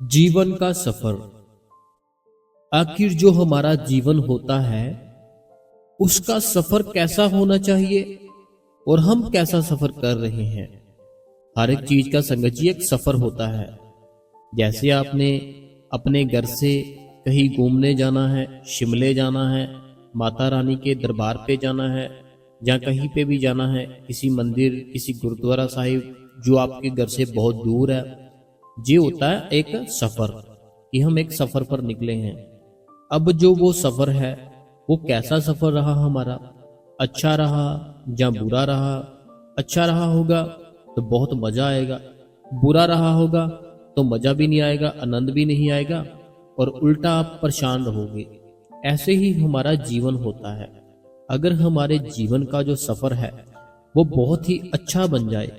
जीवन का सफर। आखिर जो हमारा जीवन होता है उसका सफर कैसा होना चाहिए और हम कैसा सफर कर रहे हैं। हर एक चीज का संगत जी एक सफर होता है। जैसे आपने अपने घर से कहीं घूमने जाना है, शिमले जाना है, माता रानी के दरबार पे जाना है, या कहीं पे भी जाना है, किसी मंदिर, किसी गुरुद्वारा साहिब जो आपके घर से बहुत दूर है, ये होता है एक सफर कि हम एक सफर पर निकले हैं। अब जो वो सफर है वो कैसा सफर रहा हमारा, अच्छा रहा या बुरा रहा। अच्छा रहा होगा तो बहुत मजा आएगा, बुरा रहा होगा तो मजा भी नहीं आएगा, आनंद भी नहीं आएगा और उल्टा आप परेशान रहोगे। ऐसे ही हमारा जीवन होता है। अगर हमारे जीवन का जो सफर है वो बहुत ही अच्छा बन जाए,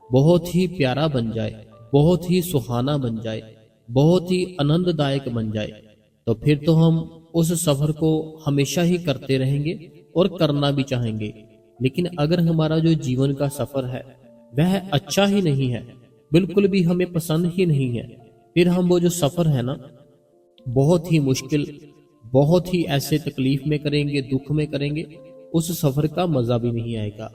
बहुत ही प्यारा बन जाए, बहुत ही सुहाना बन जाए, बहुत ही आनंददायक बन जाए, तो फिर तो हम उस सफर को हमेशा ही करते रहेंगे और करना भी चाहेंगे। लेकिन अगर हमारा जो जीवन का सफर है वह अच्छा ही नहीं है, बिल्कुल भी हमें पसंद ही नहीं है, फिर हम वो जो सफर है ना बहुत ही मुश्किल, बहुत ही ऐसे तकलीफ में करेंगे, दुख में करेंगे, उस सफर का मजा भी नहीं आएगा।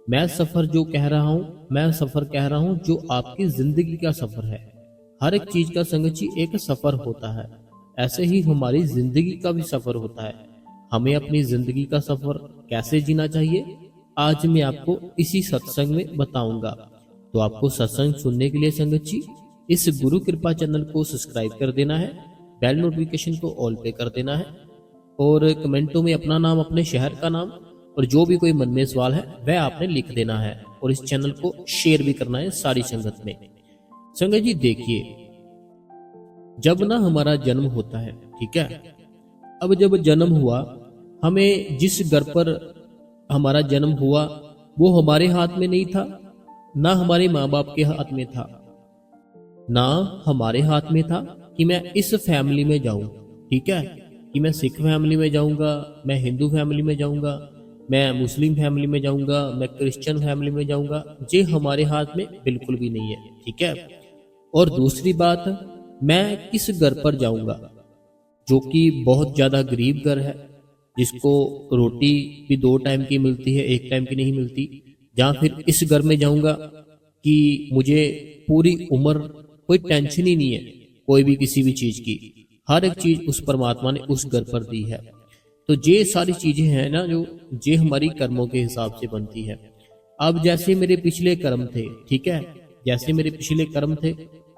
मैं सफर जो कह रहा हूं, मैं सफर कह रहा हूं जो आपकी जिंदगी का सफर है। हर एक चीज का संगत जी एक सफर होता है। ऐसे ही हमारी जिंदगी का भी सफर होता है। हमें अपनी जिंदगी का सफर कैसे जीना चाहिए, आज मैं आपको इसी सत्संग में बताऊंगा। तो आपको सत्संग सुनने के लिए संगत जी इस गुरु कृपा चैनल को सब्सक्राइब कर देना है, बेल नोटिफिकेशन को ऑल पे कर देना है और कमेंटों में अपना नाम, अपने शहर का नाम और जो भी कोई मन में सवाल है वह आपने लिख देना है और इस चैनल को शेयर भी करना है सारी संगत में। संगत जी देखिए, जब ना हमारा जन्म होता है, ठीक है, अब जब जन्म हुआ, हमें जिस घर पर हमारा जन्म हुआ वो हमारे हाथ में नहीं था, ना हमारे माँ बाप के हाथ में था, ना हमारे हाथ में था कि मैं इस फैमिली में जाऊं, ठीक है, कि मैं सिख फैमिली में जाऊंगा, मैं हिंदू फैमिली में जाऊंगा, मैं मुस्लिम फैमिली में जाऊंगा, मैं क्रिश्चियन फैमिली में जाऊंगा। ये हमारे हाथ में बिल्कुल भी नहीं है, ठीक है। और दूसरी बात, मैं किस घर पर जाऊंगा जो कि बहुत ज्यादा गरीब घर है, जिसको रोटी भी 2 टाइम की मिलती है, 1 टाइम की नहीं मिलती, या फिर इस घर में जाऊंगा कि मुझे पूरी उम्र कोई टेंशन ही नहीं है कोई भी किसी भी चीज की, हर एक चीज उस परमात्मा ने उस घर पर दी है। तो ये सारी चीजें हैं ना जो ये हमारी कर्मों के हिसाब से बनती है। अब जैसे मेरे पिछले कर्म थे, ठीक है, जैसे मेरे पिछले कर्म थे,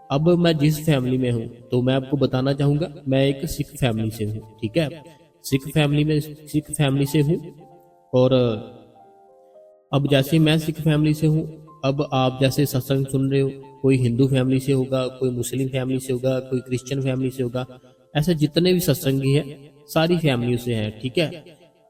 अब मैं जिस फैमिली में हूँ तो मैं आपको बताना चाहूंगा मैं एक सिख फैमिली से हूँ, ठीक है, सिख फैमिली से हूँ। और अब जैसे मैं सिख फैमिली से हूँ, अब आप जैसे सत्संग सुन रहे हो, कोई हिंदू फैमिली से होगा, कोई मुस्लिम फैमिली से होगा, कोई क्रिश्चियन फैमिली से होगा, ऐसे जितने भी सत्संगी है सारी फैमिलियों से हैं, ठीक है।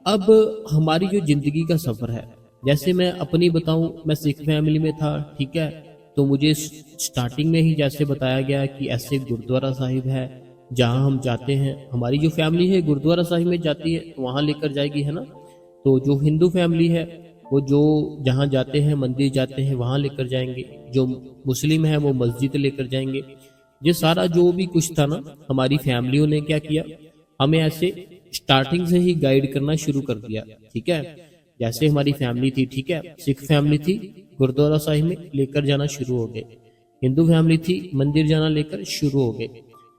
अब हमारी जो जिंदगी का सफर है, जैसे मैं अपनी बताऊं, मैं सिख फैमिली में था, ठीक है, तो मुझे स्टार्टिंग में ही जैसे बताया गया कि ऐसे गुरुद्वारा साहिब है जहां हम जाते हैं, हमारी जो फैमिली है गुरुद्वारा साहिब में जाती है तो वहां लेकर जाएगी, है ना। तो जो हिंदू फैमिली है वो जो जहां जाते हैं, मंदिर जाते हैं, वहां लेकर जाएंगे, जो मुस्लिम है वो मस्जिद लेकर जाएंगे। ये सारा जो भी कुछ था ना, हमारी फैमिलियों ने क्या किया, हमें ऐसे स्टार्टिंग से ही गाइड करना शुरू कर दिया, ठीक है। जैसे हमारी फैमिली थी, ठीक है, सिख फैमिली थी, गुरुद्वारा साहिब में लेकर जाना शुरू हो गए, हिंदू फैमिली थी, मंदिर जाना लेकर शुरू हो गए।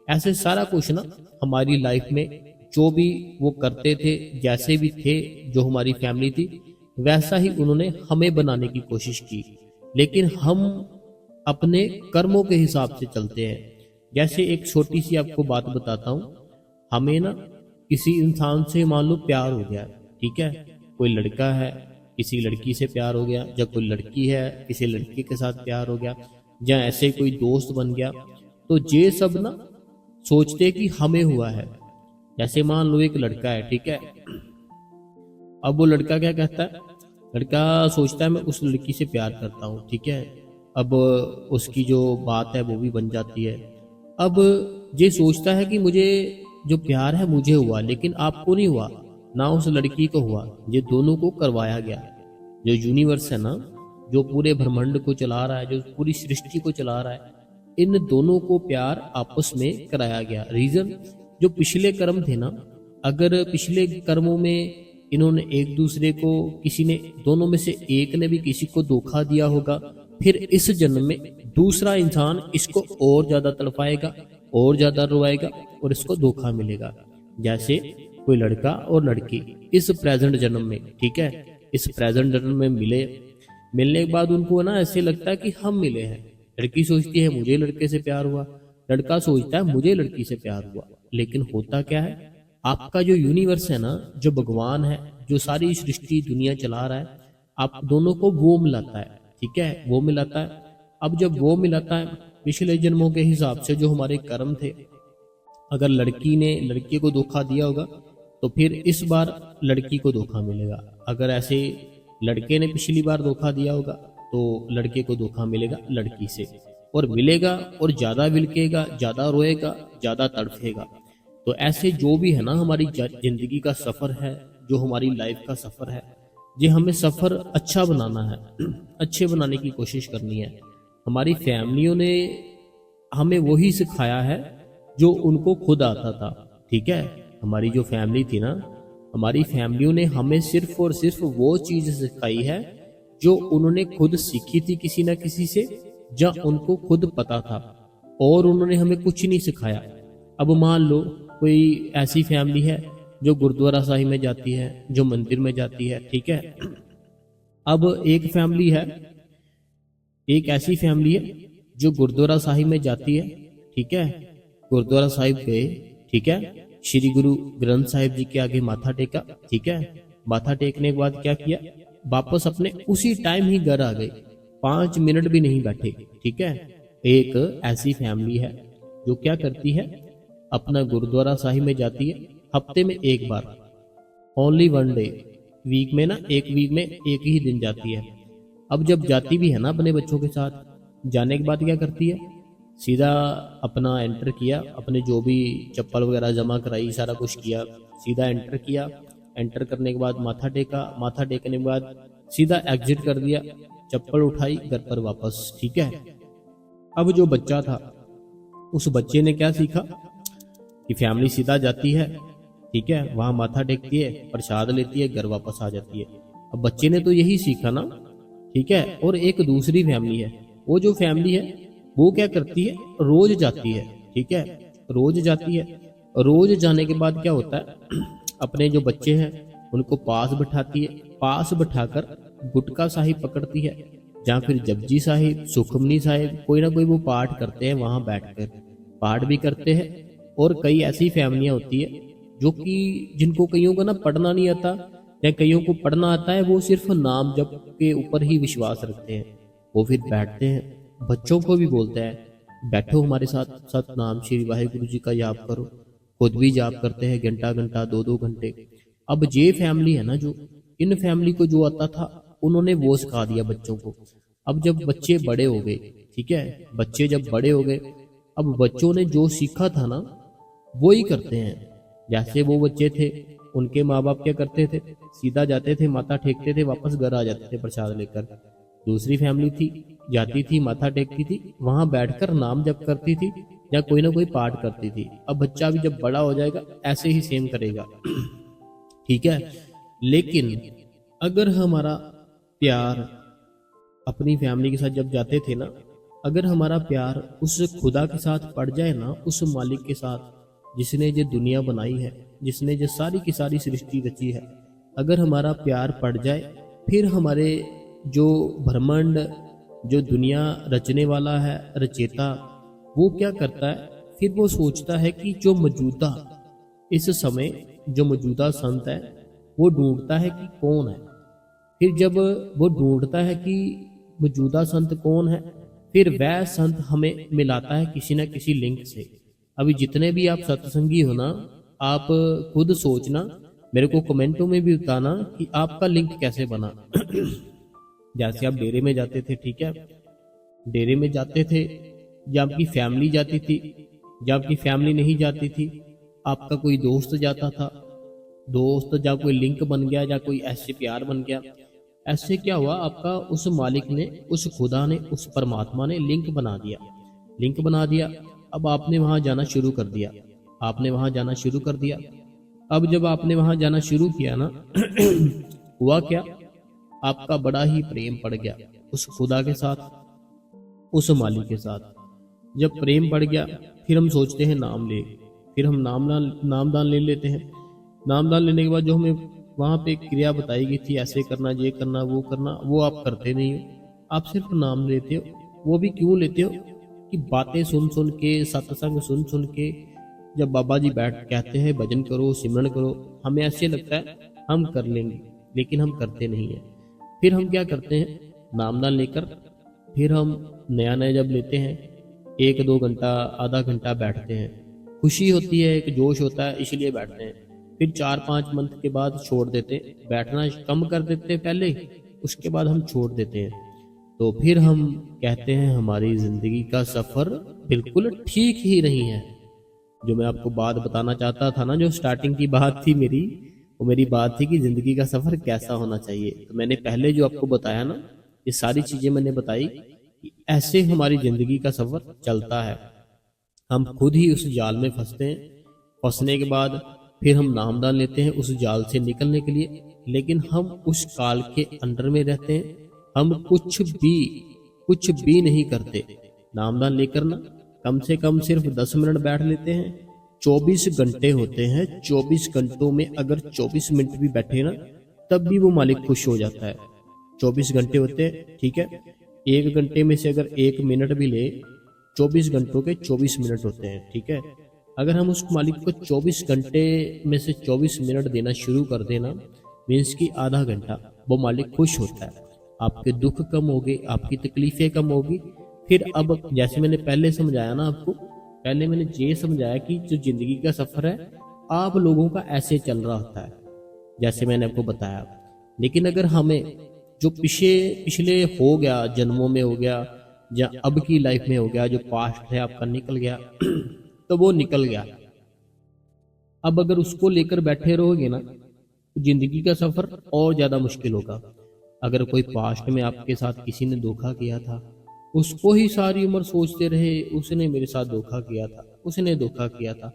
ऐसे सारा कुछ ना हमारी लाइफ में जो भी वो करते थे, जैसे भी थे, जो हमारी फैमिली थी वैसा ही उन्होंने हमें बनाने की कोशिश की। लेकिन हम अपने कर्मों के हिसाब से चलते हैं। जैसे एक छोटी सी आपको बात बताता हूँ, हमें ना किसी इंसान से मान लो प्यार हो गया, ठीक है, कोई लड़का है किसी लड़की से प्यार हो गया, या कोई लड़की है किसी लड़के के साथ प्यार हो गया, या ऐसे कोई दोस्त बन गया, तो ये सब ना सोचते कि हमें हुआ है। जैसे मान लो एक लड़का है, ठीक है, अब वो लड़का क्या कहता है, लड़का सोचता है मैं उस लड़की से प्यार करता हूँ, ठीक है, अब उसकी जो बात है वो भी बन जाती है। अब ये सोचता है कि मुझे जो प्यार है मुझे हुआ, लेकिन आपको नहीं हुआ, ना उस लड़की को हुआ, ये दोनों को करवाया गया। जो यूनिवर्स है ना, जो पूरे ब्रह्मांड को चला रहा है, जो पूरी सृष्टि को चला रहा है, इन दोनों को प्यार आपस में कराया गया। रीजन, जो पिछले कर्म थे ना, अगर पिछले कर्मों में इन्होंने एक दूसरे को, किसी ने, दोनों में से एक ने भी किसी को धोखा दिया होगा, फिर इस जन्म में दूसरा इंसान इसको और ज्यादा तड़पाएगा, और ज्यादा रोएगा और इसको धोखा मिलेगा। जैसे कोई लड़का और लड़की इस प्रेजेंट जन्म में, ठीक है, इस प्रेजेंट जन्म में मिलने के बाद उनको ना ऐसे लगता है कि हम मिले हैं। लड़की सोचती है मुझे लड़के से प्यार हुआ, लड़का सोचता है मुझे लड़की से प्यार हुआ। लेकिन होता क्या है, आपका जो यूनिवर्स है ना, जो भगवान है, जो सारी सृष्टि दुनिया चला रहा है, आप दोनों को वो मिलाता है, ठीक है, वो मिलाता है। अब जब वो मिलाता है, पिछले जन्मों के हिसाब से जो हमारे कर्म थे, अगर लड़की ने लड़के को धोखा दिया होगा तो फिर इस बार लड़की को धोखा मिलेगा। अगर ऐसे लड़के ने पिछली बार धोखा दिया होगा तो लड़के को धोखा मिलेगा लड़की से, और मिलेगा और ज्यादा विलकेगा, ज्यादा रोएगा, ज्यादा तड़फेगा। तो ऐसे जो भी है ना हमारी जिंदगी का सफर है, जो हमारी लाइफ का सफर है, ये हमें सफर अच्छा बनाना है, अच्छे बनाने की कोशिश करनी है। हमारी फैमिलियों ने हमें वही सिखाया है जो उनको खुद आता था, ठीक है। हमारी जो फैमिली थी ना, हमारी फैमिलियों ने हमें सिर्फ और सिर्फ वो चीज सिखाई है जो उन्होंने खुद सीखी थी किसी ना किसी से, या उनको खुद पता था, और उन्होंने हमें कुछ नहीं सिखाया। अब मान लो कोई ऐसी फैमिली है जो गुरुद्वारा साहिब में जाती है, जो मंदिर में जाती है, ठीक है। अब एक फैमिली है, एक ऐसी फैमिली है जो गुरुद्वारा साहिब में जाती है, ठीक है, गुरुद्वारा साहिब गए, ठीक है, श्री गुरु ग्रंथ साहिब जी के आगे माथा टेका, ठीक है, माथा टेकने के बाद क्या किया, वापस अपने उसी टाइम ही घर आ गए, 5 मिनट भी नहीं बैठे, ठीक है। एक ऐसी फैमिली है जो क्या करती है, अपना गुरुद्वारा साहिब में जाती है हफ्ते में एक बार, ओनली 1 डे, वीक में ना, एक वीक में एक ही दिन जाती है। अब जब जाती भी है ना अपने बच्चों के साथ, जाने के बाद क्या करती है, सीधा अपना एंटर किया, अपने जो भी चप्पल वगैरह जमा कराई, सारा कुछ किया, सीधा एंटर किया, एंटर करने के बाद माथा टेका, माथा टेकने के बाद सीधा एग्जिट कर दिया, चप्पल उठाई, घर पर वापस, ठीक है। अब जो बच्चा था, उस बच्चे ने क्या सीखा कि फैमिली सीधा जाती है, ठीक है, वहां माथा टेकती है, प्रसाद लेती है, घर वापस आ जाती है। अब बच्चे ने तो यही सीखा ना, ठीक है। और एक दूसरी फैमिली है, वो जो फैमिली है वो क्या करती है, रोज जाती है, ठीक है, रोज जाती है। रोज जाने के बाद क्या होता है, अपने जो बच्चे हैं उनको पास बिठाती है, पास बिठाकर गुटका साहिब पकड़ती है, या फिर जपजी साहिब, सुखमनी साहिब, कोई ना कोई वो पाठ करते हैं, वहां बैठकर पाठ भी करते हैं। और कई ऐसी फैमिलियां होती है जो कि जिनको कईयों को ना पढ़ना नहीं आता, या कईयों को पढ़ना आता है, वो सिर्फ नाम जप के ऊपर ही विश्वास रखते हैं। वो फिर बैठते हैं, बच्चों को भी बोलते हैं बैठो हमारे साथ, सतनाम श्री वाहिगुरु जी का जाप करो, खुद भी जाप करते हैं घंटा घंटा, 2-2 घंटे। अब ये फैमिली है ना, जो इन फैमिली को जो आता था उन्होंने वो सिखा दिया बच्चों को। अब जब बच्चे बड़े हो गए, ठीक है, बच्चे जब बड़े हो गए, अब बच्चों ने जो सीखा था ना वो ही करते हैं। जैसे वो बच्चे थे, उनके माँ बाप क्या करते थे, सीधा जाते थे, माथा टेकते थे, वापस घर आ जाते थे प्रसाद लेकर। दूसरी फैमिली थी, जाती थी, माथा टेकती थी, वहां बैठकर नाम जप करती थी, या कोई ना कोई पाठ करती थी। अब बच्चा भी जब बड़ा हो जाएगा ऐसे ही सेम करेगा, ठीक है। लेकिन अगर हमारा प्यार अपनी फैमिली के साथ जब जाते थे ना, अगर हमारा प्यार उस खुदा के साथ पड़ जाए ना, उस मालिक के साथ जिसने ये दुनिया बनाई है, जिसने ये सारी की सारी सृष्टि रची है, अगर हमारा प्यार पड़ जाए, फिर हमारे जो ब्रह्मांड, जो दुनिया रचने वाला है, रचेता, वो क्या करता है, फिर वो सोचता है कि जो मौजूदा इस समय जो मौजूदा संत है वो ढूंढता है कि कौन है। फिर जब वो ढूंढता है कि मौजूदा संत कौन है, फिर वह संत हमें मिलाता है किसी न किसी लिंक से। अभी जितने भी आप सत्संगी हो ना, आप खुद सोचना, मेरे को कमेंटों में भी बताना कि आपका लिंक कैसे बना। जैसे आप डेरे में जाते थे, ठीक है, डेरे में जाते थे, या आपकी फैमिली जाती थी, या आपकी फैमिली नहीं जाती थी, आपका कोई दोस्त जाता था, दोस्त या कोई लिंक बन गया, या कोई ऐसे प्यार बन गया। ऐसे क्या हुआ, आपका उस मालिक ने, उस खुदा ने, उस परमात्मा ने लिंक बना दिया। लिंक बना दिया। अब आपने वहां जाना शुरू कर दिया, आपने वहां जाना शुरू कर दिया। अब जब आपने वहां जाना शुरू किया ना हुआ क्या, आपका बड़ा ही प्रेम पड़ गया उस खुदा के साथ, उस मालिक के साथ। जब प्रेम बढ़ गया फिर हम सोचते हैं नाम ले, फिर हम नामदान ले लेते हैं। नामदान लेने के बाद जो हमें वहां पे क्रिया बताई गई थी, ऐसे करना, ये करना, वो आप करते नहीं हो। आप सिर्फ नाम लेते हो। वो भी क्यों लेते हो कि बातें सुन सुन के, सत्संग सुन सुन के, जब बाबा जी बैठ कहते हैं भजन करो, सिमरन करो, हमें ऐसे लगता है हम कर लेंगे, लेकिन हम करते नहीं है। फिर हम क्या करते हैं, नामदान लेकर फिर हम नया नया जब लेते हैं 1-2 घंटा, आधा घंटा बैठते हैं, खुशी होती है, एक जोश होता है, इसलिए बैठते हैं। फिर 4-5 मंथ के बाद छोड़ देते हैं, बैठना कम कर देते हैं पहले, उसके बाद हम छोड़ देते हैं। तो फिर हम कहते हैं हमारी जिंदगी का सफर बिल्कुल ठीक ही नहीं है। जो मैं आपको बात बताना चाहता था ना, जो स्टार्टिंग की बात थी मेरी, वो मेरी बात थी कि जिंदगी का सफर कैसा होना चाहिए। तो मैंने पहले जो आपको बताया ना, ये सारी चीजें मैंने बताई कि ऐसे हमारी जिंदगी का सफर चलता है। हम खुद ही उस जाल में फंसते हैं। फंसने के बाद फिर हम नामदान लेते हैं उस जाल से निकलने के लिए, लेकिन हम उस काल के अंडर में रहते हैं। हम कुछ भी नहीं करते। नामदान लेकर ना कम से कम सिर्फ 10 मिनट बैठ लेते हैं। 24 घंटे होते हैं, 24 घंटों में अगर 24 मिनट भी बैठे ना, तब भी वो मालिक खुश हो जाता है। 24 घंटे होते हैं, ठीक है। 1 घंटे में से अगर 1 मिनट भी ले, 24 घंटों के 24 मिनट होते हैं, ठीक है। अगर हम उस मालिक को 24 घंटे में से 24 मिनट देना शुरू कर देना, मीन्स की आधा घंटा, वो मालिक खुश होता है। आपके दुख कम होंगे, आपकी तकलीफें कम होगी। फिर अब जैसे मैंने पहले समझाया ना आपको, पहले मैंने ये समझाया कि जो जिंदगी का सफर है आप लोगों का ऐसे चल रहा होता है जैसे मैंने आपको बताया। लेकिन अगर हमें जो पिछले हो गया, जन्मों में हो गया या अब की लाइफ में हो गया, जो पास्ट है आपका निकल गया तो वो निकल गया। अब अगर उसको लेकर बैठे रहोगे ना, तो जिंदगी का सफर और ज्यादा मुश्किल होगा। अगर कोई पास्ट में आपके साथ किसी ने धोखा किया था, उसको ही सारी उम्र सोचते रहे, उसने मेरे साथ धोखा किया था, उसने धोखा किया था।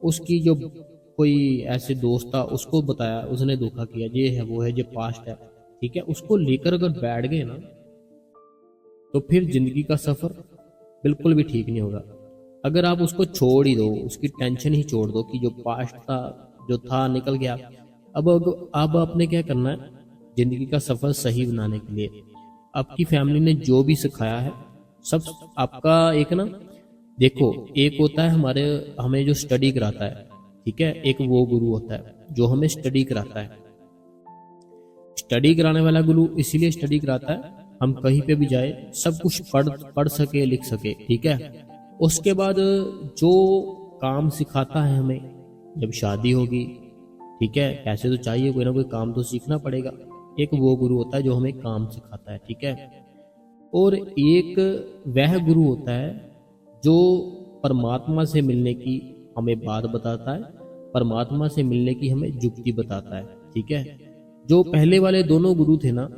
उसकी जो कोई ऐसे दोस्त था, उसको बताया उसने धोखा किया, ये है वो है, ये पास्ट है, ठीक है। उसको लेकर अगर बैठ गए ना, तो फिर जिंदगी का सफर बिल्कुल भी ठीक नहीं होगा। अगर आप उसको छोड़ ही दो, उसकी टेंशन ही छोड़ दो कि जो पास्ट था, जो था निकल गया। अब आपने क्या करना है, जिंदगी का सफर सही बनाने के लिए आपकी फैमिली ने जो भी सिखाया है सब आपका, एक ना देखो, एक होता है हमें जो स्टडी कराता है, ठीक है। एक वो गुरु होता है जो हमें स्टडी कराता है। स्टडी कराने वाला गुरु इसीलिए स्टडी कराता है, हम कहीं पे भी जाए सब कुछ पढ़ सके, लिख सके, ठीक है। उसके बाद जो काम सिखाता है हमें, जब शादी होगी, ठीक है, पैसे तो चाहिए, कोई ना कोई काम तो सीखना पड़ेगा। एक वो गुरु होता है जो हमें काम सिखाता है, ठीक है। और एक वह गुरु होता है जो परमात्मा से मिलने की हमें बात बताता है, परमात्मा से मिलने की हमें युक्ति बताता है, ठीक है। जो पहले वाले दोनों गुरु थे ना,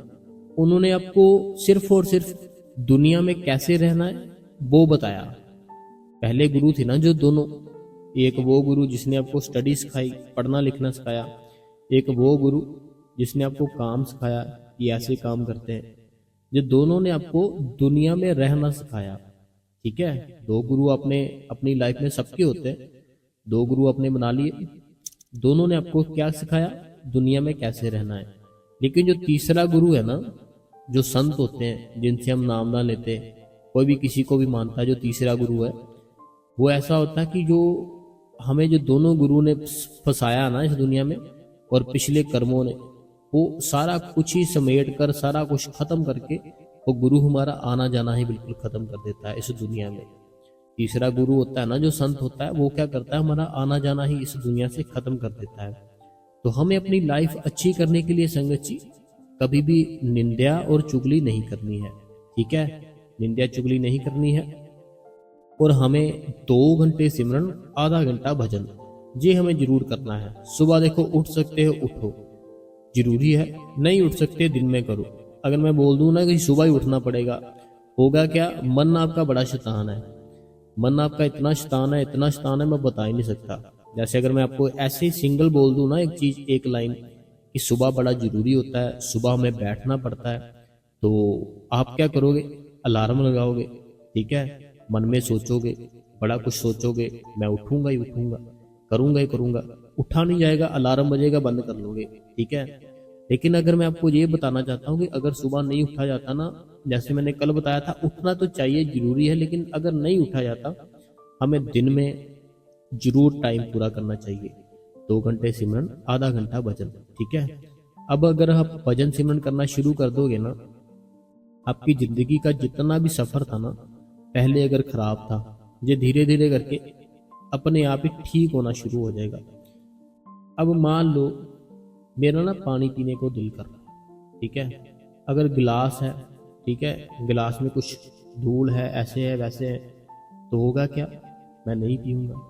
उन्होंने आपको सिर्फ और सिर्फ दुनिया में कैसे रहना है वो बताया। पहले गुरु थे ना जो दोनों, एक वो गुरु जिसने आपको स्टडी सिखाई, पढ़ना लिखना सिखाया, एक वो गुरु जिसने आपको काम सिखाया कि ऐसे काम करते हैं। जो दोनों ने आपको दुनिया में रहना सिखाया, ठीक है। 2 गुरु आपने अपनी लाइफ में सबके होते हैं, 2 गुरु आपने बना लिए। दोनों ने आपको क्या सिखाया, दुनिया में कैसे रहना है। लेकिन जो तीसरा गुरु है ना, जो संत होते हैं जिनसे हम नामदान लेते हैं, कोई भी किसी को भी मानता है, जो तीसरा गुरु है वो ऐसा होता है कि जो हमें जो दोनों गुरु ने फंसाया ना इस दुनिया में, और पिछले कर्मों ने, वो सारा कुछ ही समेट कर, सारा कुछ खत्म करके, वो गुरु हमारा आना जाना ही बिल्कुल खत्म कर देता है इस दुनिया में। तीसरा गुरु होता है ना जो संत होता है, वो क्या करता है, हमारा आना जाना ही इस दुनिया से खत्म कर देता है। तो हमें अपनी लाइफ अच्छी करने के लिए संगत जी कभी भी निंदा और चुगली नहीं करनी है, ठीक है। निंदा चुगली नहीं करनी है। और हमें 2 घंटे सिमरन, आधा घंटा भजन, ये हमें जरूर करना है। सुबह देखो उठ सकते हो उठो, जरूरी है। नहीं उठ सकते दिन में करो। अगर मैं बोल दूं ना कि सुबह ही उठना पड़ेगा, होगा क्या, मन आपका बड़ा शैतान है। मन आपका इतना शैतान है मैं बता ही नहीं सकता। जैसे अगर मैं आपको ऐसे ही सिंगल बोल दूं ना एक चीज, एक लाइन, कि सुबह बड़ा जरूरी होता है, सुबह हमें बैठना पड़ता है, तो आप क्या करोगे? अलार्म लगाओगे, ठीक है, मन में सोचोगे, बड़ा कुछ सोचोगे, मैं उठूंगा ही उठूंगा, करूंगा ही करूंगा, उठा नहीं जाएगा, अलार्म बजेगा, बंद कर लोगे, ठीक है। लेकिन अगर मैं आपको ये बताना चाहता हूँ कि अगर सुबह नहीं उठा जाता ना, जैसे मैंने कल बताया था, उठना तो चाहिए, जरूरी है, लेकिन अगर नहीं उठा जाता, हमें दिन में जरूर टाइम पूरा करना चाहिए। 2 घंटे सिमरन, आधा घंटा भजन, ठीक है। अब अगर आप भजन सिमरन करना शुरू कर दोगे ना, आपकी जिंदगी का जितना भी सफर था ना, पहले अगर खराब था, ये धीरे धीरे करके अपने आप ही ठीक होना शुरू हो जाएगा। अब मान लो मेरा ना पानी पीने को दिल कर रहा, ठीक है, अगर गिलास है, ठीक है, गिलास में कुछ धूल है, ऐसे है वैसे है, तो होगा क्या? मैं नहीं पीऊंगा।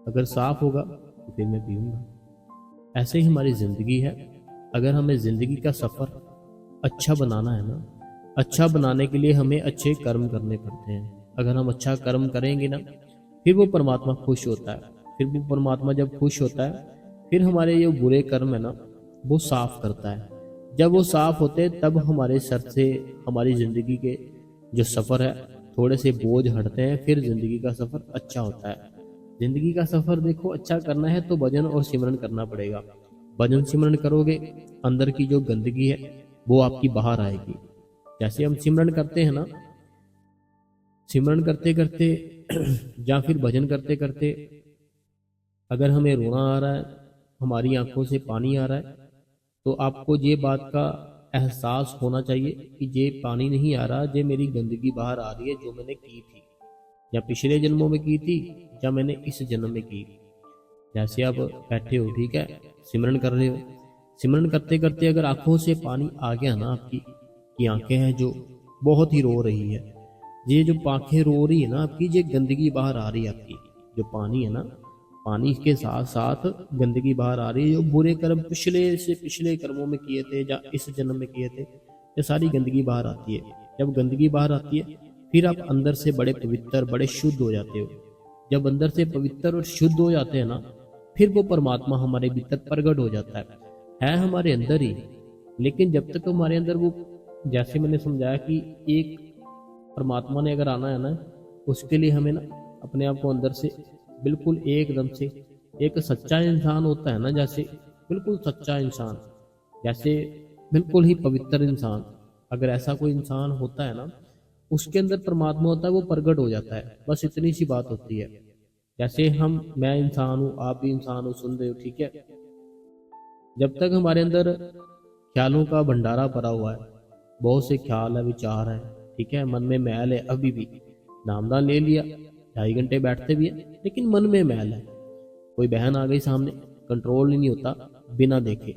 अगर साफ होगा तो फिर मैं पीऊंगा। ऐसे ही हमारी जिंदगी है। अगर हमें जिंदगी का सफर अच्छा बनाना है ना, अच्छा बनाने के लिए हमें अच्छे कर्म करने पड़ते हैं। अगर हम अच्छा कर्म करेंगे ना, फिर वो परमात्मा खुश होता है। फिर वो परमात्मा जब खुश होता है, फिर हमारे ये बुरे कर्म है ना, वो साफ करता है। जब वो साफ होते हैं तब हमारे सर से हमारी जिंदगी के जो सफर है, थोड़े से बोझ हटते हैं, फिर जिंदगी का सफर अच्छा होता है। जिंदगी का सफर देखो अच्छा करना है तो भजन और सिमरन करना पड़ेगा। भजन सिमरन करोगे, अंदर की जो गंदगी है वो आपकी बाहर आएगी। जैसे हम सिमरन करते हैं ना, सिमरन करते करते या फिर भजन करते करते अगर हमें रोना आ रहा है, हमारी आंखों से पानी आ रहा है, तो आपको ये बात का एहसास होना चाहिए कि ये पानी नहीं आ रहा, ये मेरी गंदगी बाहर आ रही है, जो मैंने की थी, या पिछले जन्मों में की थी, या मैंने इस जन्म में की। जैसे आप बैठे हो, ठीक है, सिमरन कर रहे हो, सिमरन करते करते अगर आंखों से पानी आ गया ना, आपकी की आंखें हैं जो बहुत ही रो रही है, ये जो आंखें रो रही है ना आपकी, ये गंदगी बाहर आ रही है आपकी। जो पानी है ना, पानी के साथ साथ गंदगी बाहर आ रही है, जो बुरे कर्म पिछले से पिछले कर्मों में किए थे या इस जन्म में किए थे, ये सारी गंदगी बाहर आती है। जब गंदगी बाहर आती है, फिर आप अंदर से बड़े पवित्र, बड़े शुद्ध हो जाते हो। जब अंदर से पवित्र और शुद्ध हो जाते हैं ना, फिर वो परमात्मा हमारे भीतर प्रकट हो जाता है हमारे अंदर ही। लेकिन जब तक हमारे अंदर वो, जैसे मैंने समझाया कि एक परमात्मा ने अगर आना है ना, उसके लिए हमें ना अपने आप को अंदर से बिल्कुल एकदम से, एक सच्चा इंसान होता है ना, जैसे बिल्कुल सच्चा इंसान, जैसे बिल्कुल ही पवित्र इंसान, अगर ऐसा कोई इंसान होता है ना, उसके अंदर परमात्मा होता है, वो प्रकट हो जाता है। बस इतनी सी बात होती है। जैसे मैं इंसान हूँ, आप भी इंसान हो, सुन रहे हो, ठीक है। जब तक हमारे अंदर ख्यालों का भंडारा भरा हुआ है, बहुत से ख्याल है, विचार है, ठीक है, मन में मैल है, अभी भी नामदान ले लिया, 2.5 घंटे बैठते भी है, लेकिन मन में मैल है। कोई बहन आ गई सामने, कंट्रोल ही नहीं होता, बिना देखे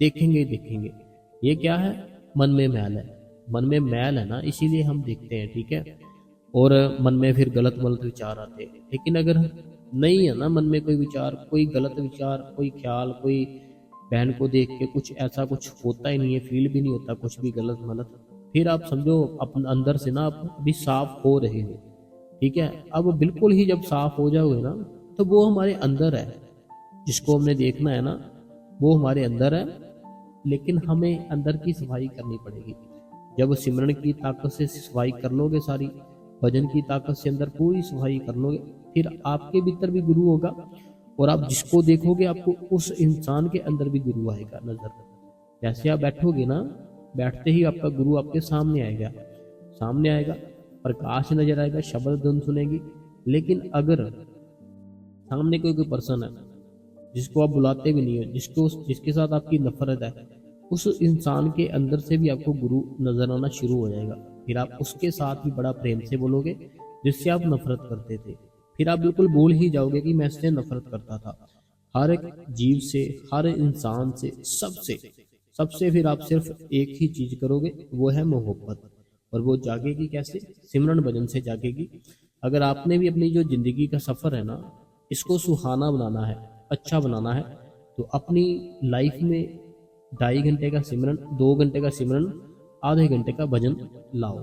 देखेंगे ही देखेंगे। ये क्या है? मन में मैल है। मन में मैल है ना, इसीलिए हम देखते हैं, ठीक है। और मन में फिर गलत गलत विचार आते हैं। लेकिन अगर नहीं है ना मन में कोई विचार, कोई गलत विचार, कोई ख्याल, कोई बहन को देख के कुछ ऐसा कुछ होता ही नहीं है, फील भी नहीं होता कुछ भी गलत गलत, फिर आप समझो अपने अंदर से ना आप भी साफ हो रहे हो, ठीक है। अब बिल्कुल ही जब साफ हो जाओगे ना, तो वो हमारे अंदर है, जिसको हमने देखना है ना, वो हमारे अंदर है। लेकिन हमें अंदर की सफाई करनी पड़ेगी। जब सिमरन की ताकत से सफाई कर लोगे सारी, भजन की ताकत से अंदर पूरी सफाई कर लोगे, फिर आपके भीतर भी गुरु होगा, और आप जिसको देखोगे आपको उस इंसान के अंदर भी गुरु आएगा नजर। जैसे आप बैठोगे ना, बैठते ही आपका गुरु आपके सामने आएगा, सामने आएगा, प्रकाश नजर आएगा, शब्द धुन सुनेगी। लेकिन अगर सामने कोई पर्सन है जिसको आप बुलाते भी नहीं हो, जिसके साथ आपकी नफरत है, उस इंसान के अंदर से भी आपको गुरु नजर आना शुरू हो जाएगा। फिर आप उसके साथ भी बड़ा प्रेम से बोलोगे, जिससे आप नफरत करते थे। फिर आप बिल्कुल भूल ही जाओगे कि मैं इससे नफरत करता था। हर एक जीव से, हर इंसान से, सबसे सबसे फिर आप सिर्फ एक ही चीज करोगे, वो है मोहब्बत। और वो जागेगी कैसे? सिमरन भजन से जागेगी। अगर आपने भी अपनी जो जिंदगी का सफर है ना, इसको सुहाना बनाना है, अच्छा बनाना है, तो अपनी लाइफ में 2.5 घंटे का सिमरन, 2 घंटे का सिमरन, आधे घंटे का भजन लाओ।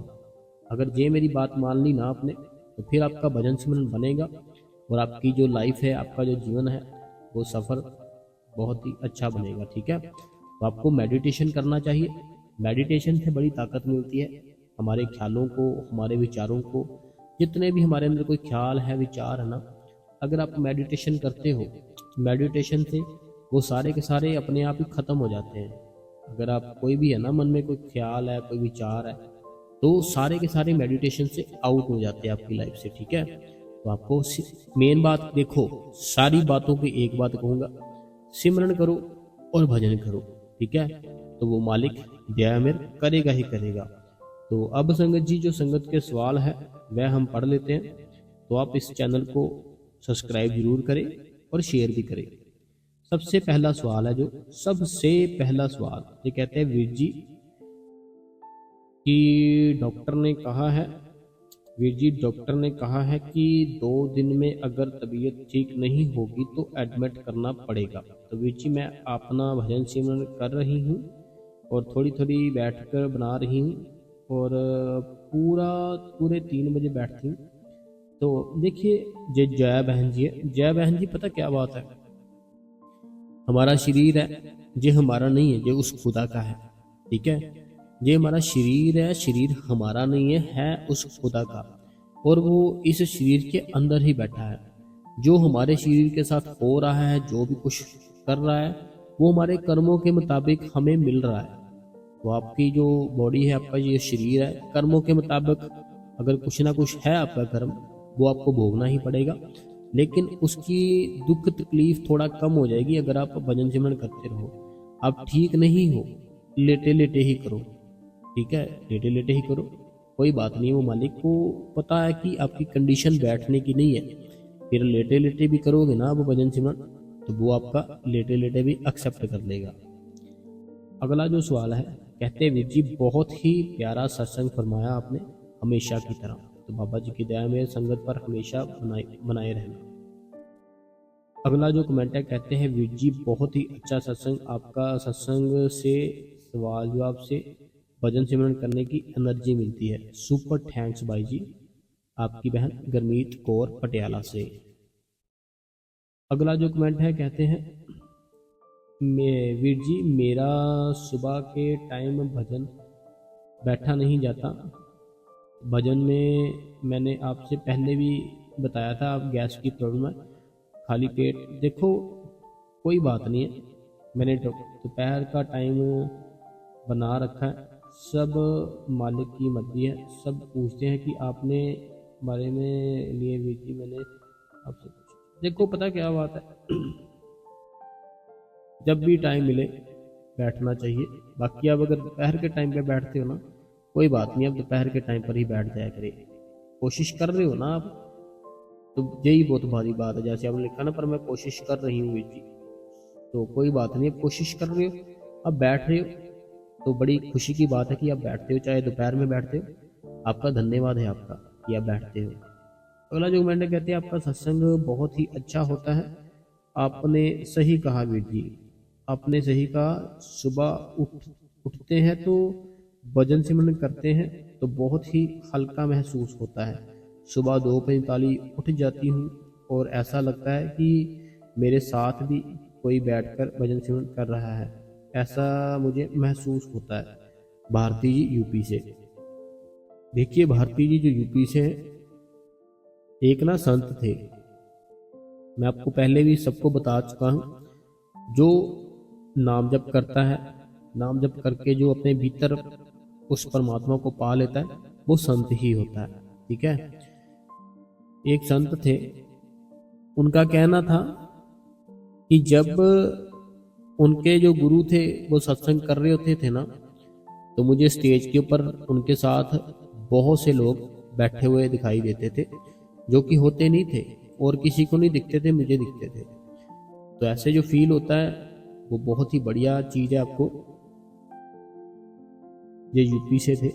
अगर ये मेरी बात मान ली ना आपने, तो फिर आपका भजन सिमरन बनेगा और आपकी जो लाइफ है, आपका जो जीवन है, वो सफ़र बहुत ही अच्छा बनेगा। ठीक है, तो आपको मेडिटेशन करना चाहिए। मेडिटेशन से बड़ी ताकत मिलती है हमारे ख्यालों को, हमारे विचारों को। जितने भी हमारे अंदर कोई ख्याल है, विचार है ना, अगर आप मेडिटेशन करते हो, मेडिटेशन से वो सारे के सारे अपने आप ही ख़त्म हो जाते हैं। अगर आप कोई भी है ना, मन में कोई ख्याल है, कोई विचार है, तो सारे के सारे मेडिटेशन से आउट हो जाते हैं आपकी लाइफ से। ठीक है, तो आपको मेन बात देखो, सारी बातों की एक बात कहूँगा, सिमरन करो और भजन करो। ठीक है, तो वो मालिक दया मेर करेगा ही करेगा। तो अब संगत जी, जो संगत के सवाल है वह हम पढ़ लेते हैं। तो आप इस चैनल को सब्सक्राइब जरूर करें और शेयर भी करें। सबसे पहला सवाल है, जो सबसे पहला सवाल ये कहते हैं, वीर जी कि डॉक्टर ने कहा है, वीर जी डॉक्टर ने कहा है कि 2 दिन में अगर तबीयत ठीक नहीं होगी तो एडमिट करना पड़ेगा। तो वीर जी मैं अपना भजन सिमरन कर रही हूँ और थोड़ी थोड़ी बैठकर बना रही हूँ और पूरे 3 बजे बैठती हूँ। तो देखिए, जया बहन जी है, जया बहन जी पता क्या बात है, हमारा शरीर है ये हमारा नहीं है, ये उस खुदा का है। ठीक है, ये हमारा शरीर है, शरीर हमारा नहीं है उस खुदा का। और वो इस शरीर के अंदर ही बैठा है। जो हमारे शरीर के साथ हो रहा है, जो भी कुछ कर रहा है, वो हमारे कर्मों के मुताबिक हमें मिल रहा है। तो आपकी जो बॉडी है, आपका ये शरीर है, कर्मों के मुताबिक अगर कुछ ना कुछ है आपका कर्म, वो आपको भोगना ही पड़ेगा। लेकिन उसकी दुख तकलीफ थोड़ा कम हो जाएगी अगर आप भजन सिमरन करते रहो। आप ठीक नहीं हो, लेटे लेटे ही करो। ठीक है, लेटे लेटे ही करो, कोई बात नहीं है। वो मालिक को पता है कि आपकी कंडीशन बैठने की नहीं है। फिर लेटे लेटे भी करोगे ना आप भजन सिमरन, तो वो आपका लेटे लेटे भी एक्सेप्ट कर लेगा। अगला जो सवाल है, कहते हैं, वीर जी बहुत ही प्यारा सत्संग फरमाया आपने, हमेशा की तरह। तो बाबा जी की दया में संगत पर हमेशा बनाए रहना। अगला जो कमेंट है, कहते हैं, वीर जी बहुत ही अच्छा सत्संग, आपका सत्संग से सवाल जवाब से भजन सिमरन करने की एनर्जी मिलती है। सुपर थैंक्स भाई जी। आपकी बहन गुरमीत कौर पटियाला से। अगला जो कमेंट है, कहते हैं, वीर जी मेरा सुबह के टाइम भजन बैठा नहीं जाता। भजन में मैंने आपसे पहले भी बताया था, आप गैस की प्रॉब्लम है, खाली पेट। देखो कोई बात नहीं है, मैंने दोपहर का टाइम बना रखा है। सब मालिक की मर्जी है। सब पूछते हैं कि आपने बारे में लिए वीर जी, मैंने आपसे देखो पता क्या बात है, जब भी टाइम मिले बैठना चाहिए। बाकी आप अगर दोपहर के टाइम पे बैठते हो ना, कोई बात नहीं, आप दोपहर के टाइम पर ही बैठ जाया करें। कोशिश कर रहे हो ना आप, तो यही बहुत भारी बात है। जैसे आपने लिखा ना, पर मैं कोशिश कर रही हूँ वीर जी, तो कोई बात नहीं, आप कोशिश कर रहे हो, अब बैठ रहे हो, तो बड़ी खुशी की बात है कि आप बैठते हो, चाहे दोपहर में बैठते हो। आपका धन्यवाद है आपका कि आप बैठते हो। अगला जो कमेंट कहते हैं, आपका सत्संग बहुत ही अच्छा होता है। आपने सही कहा वीर जी, आपने सही कहा। सुबह उठते हैं तो भजन सिमरन करते हैं तो बहुत ही हल्का महसूस होता है। सुबह 2:45 उठ जाती हूँ और ऐसा लगता है कि मेरे साथ भी कोई बैठकर भजन सिमरन कर रहा है, ऐसा मुझे महसूस होता है। भारती जी यूपी से। देखिए भारती जी जो यूपी से हैं, एक ना संत थे, मैं आपको पहले भी सबको बता चुका हूँ, जो नाम जप करता है, नाम जप करके जो अपने भीतर उस परमात्मा को पा लेता है, वो संत ही होता है। ठीक है, एक संत थे, उनका कहना था कि जब उनके जो गुरु थे वो सत्संग कर रहे होते थे ना, तो मुझे स्टेज के ऊपर उनके साथ बहुत से लोग बैठे हुए दिखाई देते थे, जो कि होते नहीं थे और किसी को नहीं दिखते थे, मुझे दिखते थे। तो ऐसे जो फील होता है वो बहुत ही बढ़िया चीज़ है। आपको ये यूपी से थे।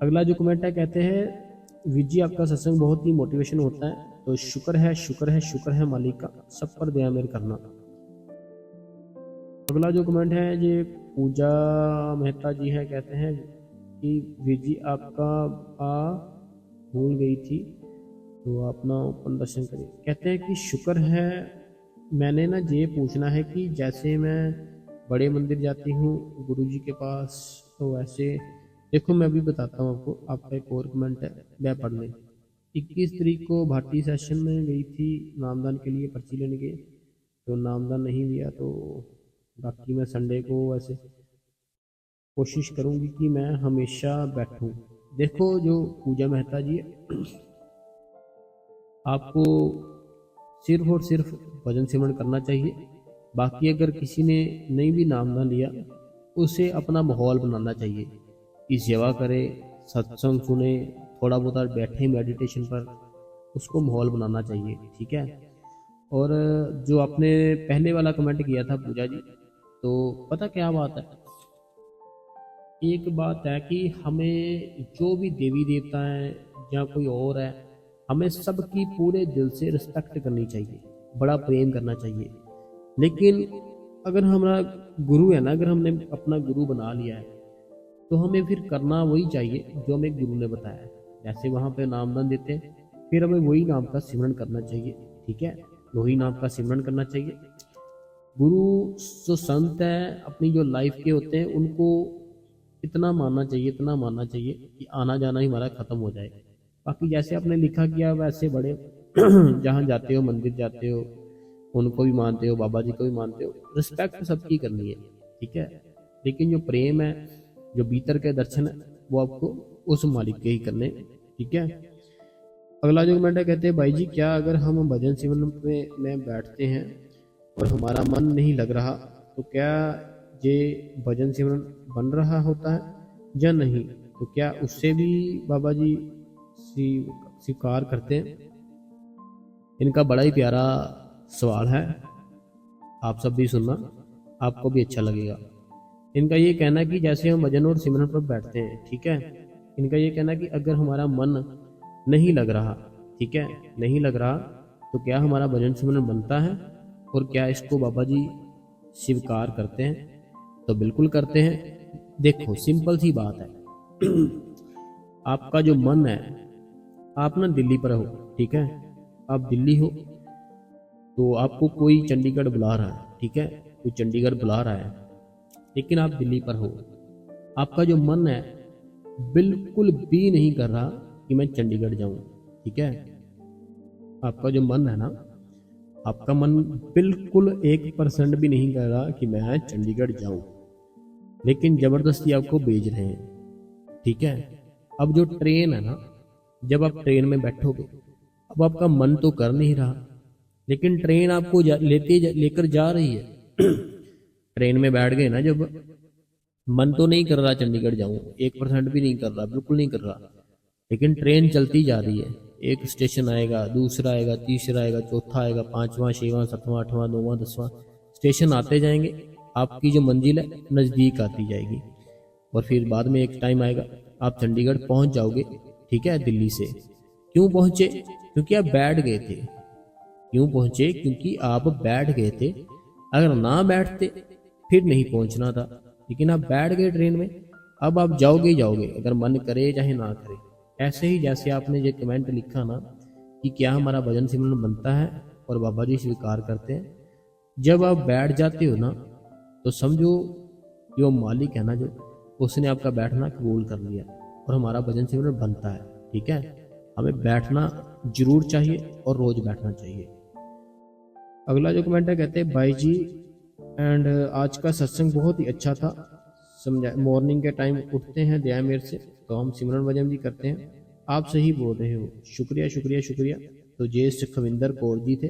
अगला जो कमेंट है, कहते हैं, वीर जी आपका सत्संग बहुत ही मोटिवेशन होता है, तो शुक्र है शुक्र है शुक्र है मालिक का, सब पर दया मेर करना। अगला जो कमेंट है, ये पूजा मेहता जी है, कहते हैं कि वीर जी आपका भूल गई थी, तो अपना ओपन दर्शन करिए। कहते हैं कि शुक्र है, मैंने ना ये पूछना है कि जैसे मैं बड़े मंदिर जाती हूँ गुरु जी के पास, तो वैसे देखो मैं अभी बताता हूँ आपको। आपका एक और कमेंट है, मैं पढ़ लें। 21 तारीख को भाटी सेशन में गई थी नामदान के लिए, पर्ची लेने के, तो नामदान नहीं लिया। तो बाकी मैं संडे को वैसे कोशिश करूंगी कि मैं हमेशा बैठूं। देखो जो पूजा मेहता जी है, आपको सिर्फ और सिर्फ भजन सिमरन करना चाहिए। बाकी अगर किसी ने नहीं भी नामदान लिया, उसे अपना माहौल बनाना चाहिए कि सेवा करे, सत्संग सुने, थोड़ा बहुत बैठे मेडिटेशन पर, उसको माहौल बनाना चाहिए। ठीक है। और जो आपने पहले वाला कमेंट किया था पूजा जी, तो पता क्या बात है, एक बात है कि हमें जो भी देवी देवता है या कोई और है, हमें सबकी पूरे दिल से रिस्पेक्ट करनी चाहिए, बड़ा प्रेम करना चाहिए। लेकिन अगर हमारा गुरु है ना, अगर हमने अपना गुरु बना लिया है, तो हमें फिर करना वही चाहिए जो हमें गुरु ने बताया है। जैसे वहाँ पे नामदान देते हैं, फिर हमें वही नाम का सिमरन करना चाहिए। ठीक है, वही नाम का सिमरन करना चाहिए। गुरु जो संत है अपनी जो लाइफ के होते हैं, उनको इतना मानना चाहिए, इतना मानना चाहिए कि आना जाना ही हमारा खत्म हो जाए। बाकी जैसे आपने लिखा किया वैसे बड़े जहाँ जाते हो, मंदिर जाते हो, उनको भी मानते हो, बाबा जी को भी मानते हो, रिस्पेक्ट सबकी करनी है। ठीक है। लेकिन जो प्रेम है, जो भीतर के दर्शन है, वो आपको उस मालिक के ही करने। ठीक है। अगला जो कमेंट है, कहते हैं भाई जी क्या अगर हम भजन सिमरन में बैठते हैं और हमारा मन नहीं लग रहा, तो क्या ये भजन सिमरन बन रहा होता है या नहीं? तो क्या उससे भी बाबा जी स्वीकार करते हैं? इनका बड़ा ही प्यारा सवाल है, आप सब भी सुनना, आपको भी अच्छा लगेगा। इनका ये कहना है कि जैसे हम भजन और सिमरन पर बैठते हैं, ठीक है, इनका ये कहना है कि अगर हमारा मन नहीं लग रहा, ठीक है, नहीं लग रहा, तो क्या हमारा भजन सिमरन बनता है? और क्या इसको बाबा जी स्वीकार करते हैं? तो बिल्कुल करते हैं। देखो सिंपल सी बात है, आपका जो मन है, आप ना दिल्ली पर हो, ठीक है, आप दिल्ली हो, तो आपको कोई चंडीगढ़ बुला रहा है, ठीक है, कोई चंडीगढ़ बुला रहा है, लेकिन आप दिल्ली पर हो, आपका जो मन है बिल्कुल भी नहीं कर रहा कि मैं चंडीगढ़ जाऊं। ठीक है, आपका जो मन है ना, आपका मन बिल्कुल 1% भी नहीं कर रहा कि मैं चंडीगढ़ जाऊं, लेकिन जबरदस्ती आपको भेज रहे हैं। ठीक है। अब जो ट्रेन है ना, जब आप ट्रेन में बैठोगे, अब आपका मन तो कर नहीं रहा, लेकिन ट्रेन आपको लेकर जा रही है। ट्रेन में बैठ गए ना जब, मन तो नहीं कर रहा चंडीगढ़ जाऊं, 1% भी नहीं कर रहा, बिल्कुल नहीं कर रहा, लेकिन ट्रेन चलती जा रही है। एक स्टेशन आएगा, दूसरा आएगा, तीसरा आएगा, चौथा आएगा, पांचवा, छठवां, सातवां, आठवां, नौवां, 10वां स्टेशन आते जाएंगे। आपकी जो मंजिल है नज़दीक आती जाएगी, और फिर बाद में एक टाइम आएगा आप चंडीगढ़ पहुंच जाओगे। ठीक है, दिल्ली से। क्यों पहुंचे? क्योंकि आप बैठ गए थे। क्यों पहुंचे? क्योंकि आप बैठ गए थे। अगर ना बैठते फिर नहीं पहुंचना था, लेकिन आप बैठ गए ट्रेन में, अब आप जाओगे ही जाओगे, अगर मन करे चाहे ना करे। ऐसे ही जैसे आपने ये कमेंट लिखा ना कि क्या हमारा भजन सिमरन बनता है और बाबा जी स्वीकार करते हैं, जब आप बैठ जाते हो ना, तो समझो जो मालिक है ना, जो उसने आपका बैठना कबूल कर लिया और हमारा भजन सिमरन बनता है। ठीक है, हमें बैठना जरूर चाहिए और रोज बैठना चाहिए। अगला जो कमेंट है, कहते हैं भाई जी एंड आज का सत्संग बहुत ही अच्छा था। समझा, मॉर्निंग के टाइम उठते हैं दया मेर से, तो हम सिमरन भजन भी करते हैं। आप सही बोल रहे हो, शुक्रिया शुक्रिया शुक्रिया। तो जे सुखविंदर कौर जी थे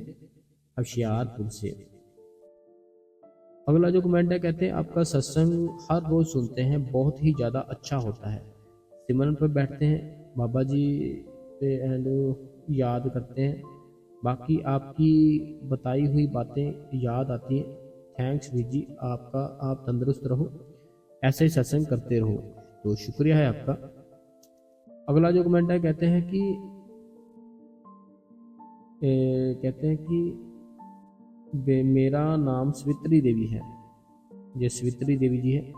होशियारपुर से। अगला जो कमेंट है, कहते हैं आपका सत्संग हर रोज सुनते हैं, बहुत ही ज़्यादा अच्छा होता है। सिमरन पर बैठते हैं, बाबा जी पे एंड याद करते हैं, बाकी आपकी बताई हुई बातें याद आती हैं। थैंक्स वी जी, आपका, आप तंदुरुस्त रहो, ऐसे ही सत्संग करते रहो। तो शुक्रिया है आपका। अगला जो कमेंट है, कहते हैं कि मेरा नाम सवित्री देवी है, ये सवित्री देवी जी है,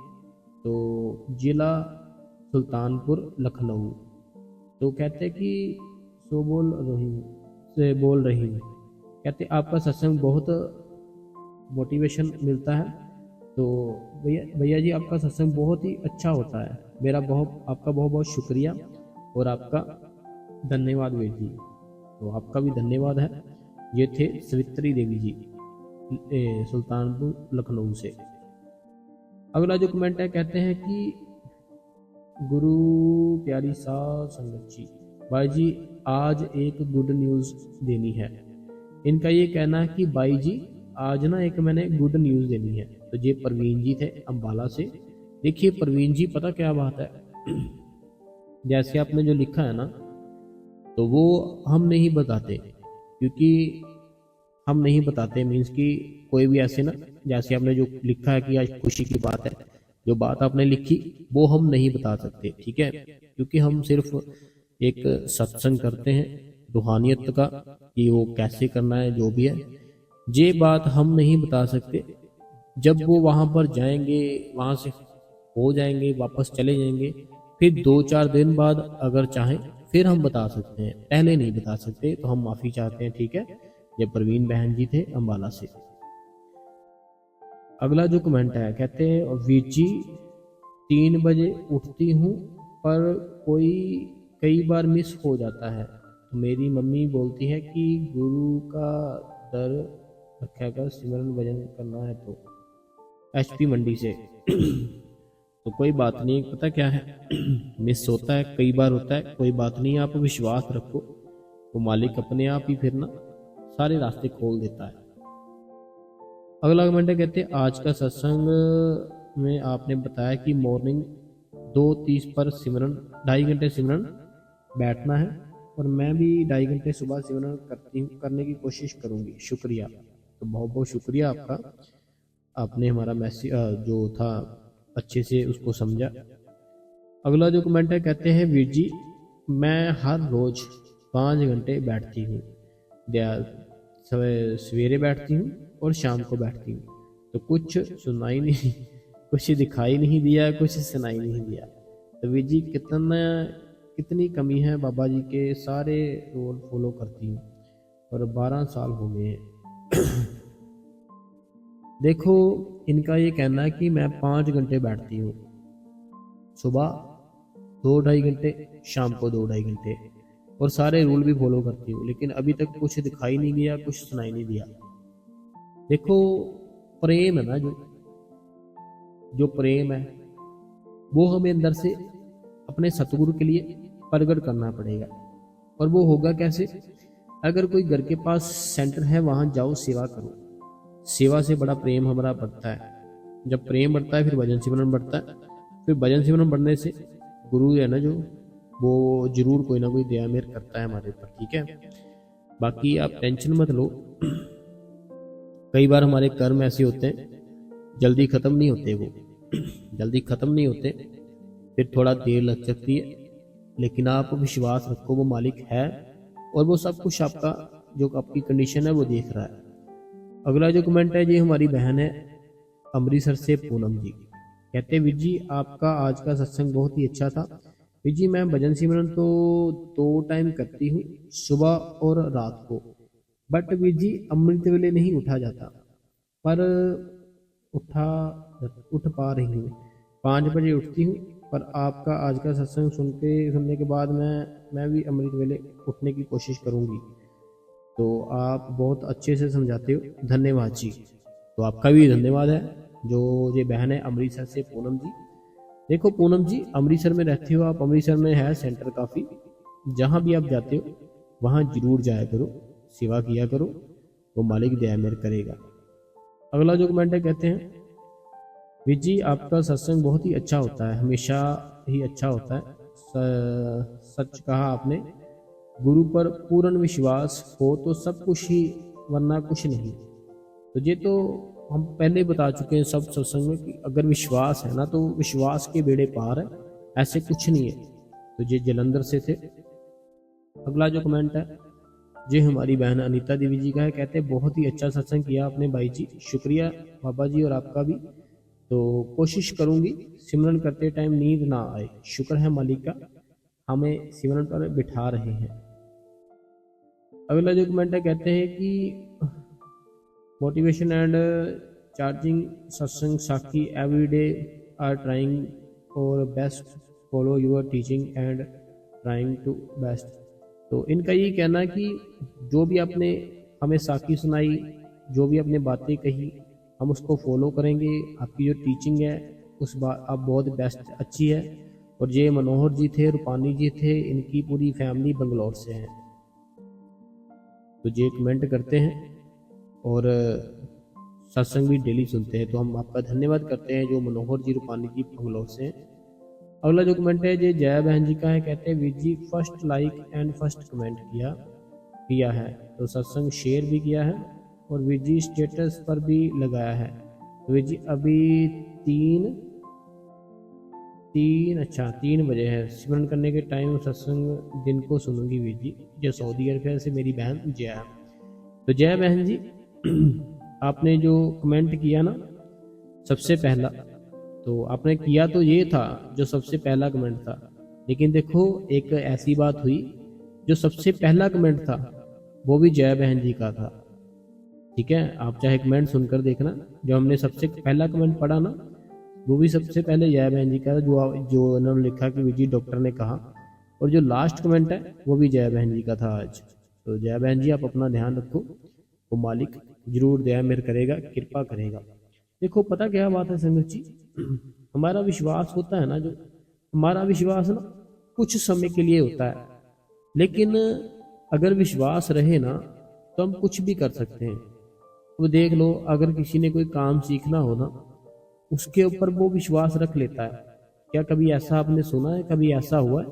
तो जिला सुल्तानपुर लखनऊ। तो कहते हैं कि बोल रही हूँ। कहते आपका सत्संग बहुत मोटिवेशन मिलता है। तो भैया भैया जी आपका सत्संग बहुत ही अच्छा होता है। आपका बहुत बहुत शुक्रिया और आपका धन्यवाद वीर जी। तो आपका भी धन्यवाद है। ये थे सवित्री देवी जी सुल्तानपुर लखनऊ से। अगला जो कमेंट है, कहते हैं कि गुरु प्यारी साध संगत जी, भाई जी आज एक गुड न्यूज़ देनी है। इनका ये कहना है कि भाई जी आज ना एक मैंने गुड न्यूज़ देनी है। तो ये प्रवीण जी थे अम्बाला से। देखिए प्रवीण जी, पता क्या बात है, जैसे आपने जो लिखा है ना, तो वो हम नहीं बताते, क्योंकि हम नहीं बताते मीन्स कि कोई भी ऐसे ना, जैसे आपने जो लिखा है कि आज खुशी की बात है, जो बात आपने लिखी वो हम नहीं बता सकते, ठीक है। क्योंकि हम सिर्फ एक सत्संग करते हैं रूहानियत का, कि वो कैसे करना है जो भी है, ये बात हम नहीं बता सकते। जब वो वहां पर जाएंगे, वहां से हो जाएंगे, वापस चले जाएंगे, फिर 2-4 दिन बाद अगर चाहें फिर हम बता सकते हैं, पहले नहीं बता सकते। तो हम माफी चाहते हैं, ठीक है। ये प्रवीण बहन जी थे अम्बाला से। अगला जो कमेंट है, कहते हैं वीर जी 3 बजे उठती हूँ पर कई बार मिस हो जाता है। तो मेरी मम्मी बोलती है कि गुरु का दर रखा कर, सिमरन भजन करना है। तो HP मंडी से तो कोई बात नहीं, पता क्या है मिस होता है, कई बार होता है, कोई बात नहीं, आप विश्वास रखो, वो मालिक अपने आप ही फिर ना सारे रास्ते खोल देता है। अगला कमेंट है, कहते हैं आज का सत्संग में आपने बताया कि मॉर्निंग 2:30 पर सिमरन 2.5 घंटे सिमरन बैठना है, और मैं भी 2.5 घंटे सुबह सिमरन करने की कोशिश करूंगी। शुक्रिया। तो बहुत बहुत शुक्रिया आपका, आपने हमारा मैसेज जो था अच्छे से उसको समझा। अगला जो कमेंट है, कहते हैं वीर जी मैं हर रोज 5 घंटे बैठती हूँ, सवेरे बैठती हूँ और शाम को बैठती हूँ, तो कुछ सुनाई नहीं, कुछ दिखाई नहीं दिया, कुछ सुनाई नहीं दिया। तो वीर जी कितनी कमी है, बाबा जी के सारे रोल फॉलो करती हूँ और 12 साल हो गए हैं। देखो इनका ये कहना है कि मैं 5 घंटे बैठती हूँ, सुबह 2-2.5 घंटे, शाम को 2-2.5 घंटे, और सारे रूल भी फॉलो करती हूँ, लेकिन अभी तक कुछ दिखाई नहीं दिया, कुछ सुनाई नहीं दिया। देखो प्रेम है ना, जो प्रेम है वो हमें अंदर से अपने सतगुरु के लिए प्रकट करना पड़ेगा। और वो होगा कैसे? अगर कोई घर के पास सेंटर है, वहां जाओ, सेवा करो। सेवा से बड़ा प्रेम हमारा बढ़ता है। जब प्रेम बढ़ता है फिर भजन सिमरन बढ़ता है, फिर भजन सिमरन बढ़ने से गुरु है ना जो, वो जरूर कोई ना कोई दया मेहर करता है हमारे ऊपर, ठीक है। बाकी आप टेंशन मत लो। कई बार हमारे कर्म ऐसे होते हैं, जल्दी खत्म नहीं होते, वो जल्दी खत्म नहीं होते, फिर थोड़ा देर लग सकती है, लेकिन आप विश्वास रखो, वो मालिक है और वो सब कुछ आपका जो आपकी कंडीशन है वो देख रहा है। अगला जो कमेंट है जी हमारी बहन है अमृतसर से पूनम जी, कहते वीर जी आपका आज का सत्संग बहुत ही अच्छा था। वीर जी मैं भजन सिमरन तो 2 टाइम करती हूँ, सुबह और रात को, बट वीर जी अमृत वेले नहीं उठा जाता, पर उठ पा रही हूँ। 5 बजे उठती हूँ, पर आपका आज का सत्संग सुनने के बाद मैं भी अमृत वेले उठने की कोशिश करूंगी। तो आप बहुत अच्छे से समझाते हो, धन्यवाद जी। तो आपका भी धन्यवाद है। जो ये बहन है अमृतसर से पूनम जी, देखो पूनम जी अमृतसर में रहते हो आप, अमृतसर में है सेंटर काफ़ी, जहाँ भी आप जाते हो वहाँ जरूर जाया करो, सेवा किया करो, वो मालिक दया मेहर करेगा। अगला जो कमेंट है, कहते हैं वीर जी आपका सत्संग बहुत ही अच्छा होता है, हमेशा ही अच्छा होता है। सच कहा आपने, गुरु पर पूर्ण विश्वास हो तो सब कुछ ही, वरना कुछ नहीं। तो ये तो हम पहले बता चुके हैं सब सत्संग में कि अगर विश्वास है ना तो विश्वास के बेड़े पार है, ऐसे कुछ नहीं है। तो ये जलंधर से थे। अगला जो कमेंट है ये हमारी बहन अनीता देवी जी का है, कहते हैं बहुत ही अच्छा सत्संग किया आपने भाई जी, शुक्रिया बाबा जी और आपका भी। तो कोशिश करूंगी सिमरन करते टाइम नींद ना आए, शुक्र है मालिक का हमें सिमरन पर बिठा रहे हैं। अगला जो कमेंट है कहते हैं कि motivation and charging satsang sakhi every day are trying our best follow your teaching and trying to best. तो इनका ये कहना है कि जो भी आपने हमें साखी सुनाई, जो भी आपने बातें कही, हम उसको फॉलो करेंगे। आपकी जो टीचिंग है उस बात आप बहुत बेस्ट अच्छी है। और ये मनोहर जी थे, रूपानी जी थे, इनकी पूरी फैमिली बंगलौर से है। तो ये कमेंट करते हैं और सत्संग भी डेली सुनते हैं। तो हम आपका धन्यवाद करते हैं जो मनोहर जी, रूपानी जी बंगलौर से हैं। अगला जो कमेंट है ये जया बहन जी का है। कहते हैं Veer ji first like and first comment किया है, तो सत्संग शेयर भी किया है और वीर जी स्टेटस पर भी लगाया है। तो वीर जी अभी तीन बजे है सिमरन करने के टाइम, सत्संग दिन को सुनूंगी वीर जी। जो सऊदी अरब से मेरी बहन जया। तो जया बहन जी आपने जो कमेंट किया ना सबसे पहला, तो आपने किया तो ये था जो सबसे पहला कमेंट था, लेकिन देखो एक ऐसी बात हुई जो सबसे पहला कमेंट था वो भी जया बहन जी का था। ठीक है, आप चाहे कमेंट सुनकर देखना, जो हमने सबसे पहला कमेंट पढ़ा ना वो भी सबसे पहले जया बहन जी का था, जो उन्होंने लिखा कि विजी डॉक्टर ने कहा। और जो लास्ट कमेंट है वो भी जया बहन जी का था आज। तो जया बहन जी आप अपना ध्यान रखो, वो मालिक जरूर दया मेहर करेगा, कृपा करेगा। देखो पता क्या बात है संगत जी, हमारा विश्वास होता है ना, जो हमारा विश्वास ना कुछ समय के लिए होता है, लेकिन अगर विश्वास रहे ना तो हम कुछ भी कर सकते हैं। अब देख लो, अगर किसी ने कोई काम सीखना हो ना, उसके ऊपर वो विश्वास रख लेता है। क्या कभी ऐसा आपने सुना है, कभी ऐसा हुआ है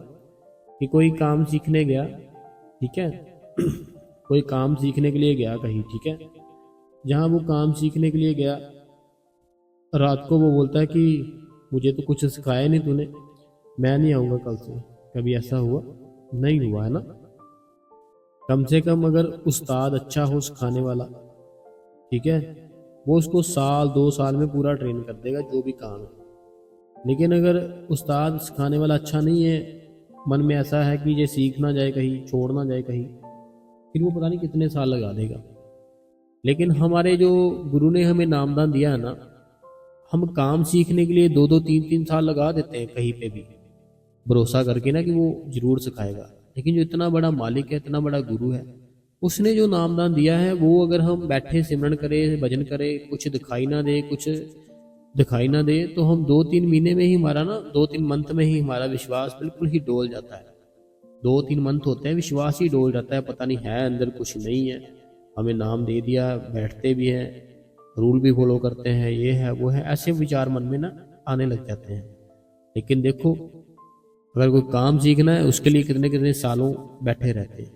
कि कोई काम सीखने गया, ठीक है कोई काम सीखने के लिए गया कहीं, ठीक है, जहाँ वो काम सीखने के लिए गया, रात को वो बोलता है कि मुझे तो कुछ सिखाया नहीं तूने, मैं नहीं आऊँगा कल से। कभी ऐसा हुआ? नहीं हुआ है ना। कम से कम अगर उस्ताद अच्छा हो सिखाने वाला, ठीक है, वो उसको साल 2 साल में पूरा ट्रेन कर देगा जो भी काम है। लेकिन अगर उस्ताद सिखाने वाला अच्छा नहीं है, मन में ऐसा है कि ये सीख ना जाए कहीं, छोड़ ना जाए कहीं, फिर वो पता नहीं कितने साल लगा देगा। लेकिन हमारे जो गुरु ने हमें नामदान दिया है ना, हम काम सीखने के लिए 2-2 3-3 साल लगा देते हैं कहीं पे भी, भरोसा करके ना कि वो जरूर सिखाएगा। लेकिन जो इतना बड़ा मालिक है, इतना बड़ा गुरु है, उसने जो नामदान दिया है, वो अगर हम बैठे सिमरन करें, भजन करें, कुछ दिखाई ना दे तो हम 2-3 महीने में ही हमारा ना 2-3 मंथ में ही हमारा विश्वास बिल्कुल ही डोल जाता है। 2-3 मंथ होते हैं, विश्वास ही डोल जाता है, पता नहीं है अंदर कुछ नहीं है। हमें नाम दे दिया, बैठते भी हैं, रूल भी फॉलो करते हैं, ये है वो है, ऐसे विचार मन में ना आने लग जाते हैं। लेकिन देखो, अगर कोई काम सीखना है उसके लिए कितने कितने सालों बैठे रहते हैं।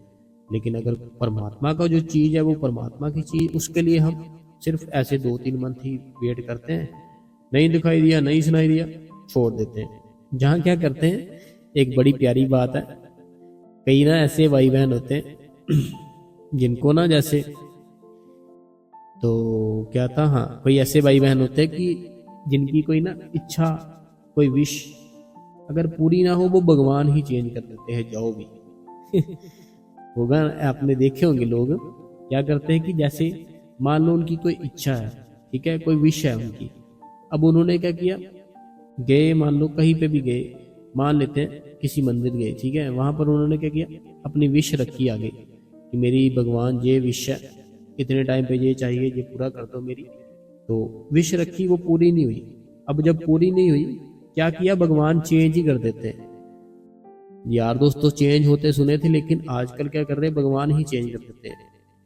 लेकिन अगर परमात्मा का जो चीज़ है, वो परमात्मा की चीज़, उसके लिए हम सिर्फ ऐसे 2-3 मंथ ही वेट करते हैं। नहीं दिखाई दिया, नहीं सुनाई दिया, छोड़ देते हैं। जहाँ क्या करते हैं, एक बड़ी प्यारी बात है, कई ना ऐसे भाई बहन होते हैं जिनको ना जैसे, तो क्या था, हाँ, कोई ऐसे भाई बहन होते हैं कि जिनकी कोई ना इच्छा, कोई विश अगर पूरी ना हो, वो भगवान ही चेंज कर देते हैं, जाओ भी होगा। आपने देखे होंगे लोग क्या करते हैं कि जैसे मान लो उनकी कोई इच्छा है, ठीक है, कोई विश है उनकी, अब उन्होंने क्या किया, गए, मान लो कहीं पे भी गए, मान लेते हैं किसी मंदिर गए, ठीक है, वहां पर उन्होंने क्या किया, अपनी विश रखी आगे कि मेरी भगवान ये विश है, इतने टाइम पे ये चाहिए, ये पूरा कर दो मेरी। तो विश रखी, वो पूरी नहीं हुई। अब जब पूरी नहीं हुई, क्या किया, भगवान चेंज ही कर देते हैं। यार दोस्तों चेंज होते सुने थे, लेकिन आजकल क्या कर रहे हैं, भगवान ही चेंज कर देते हैं।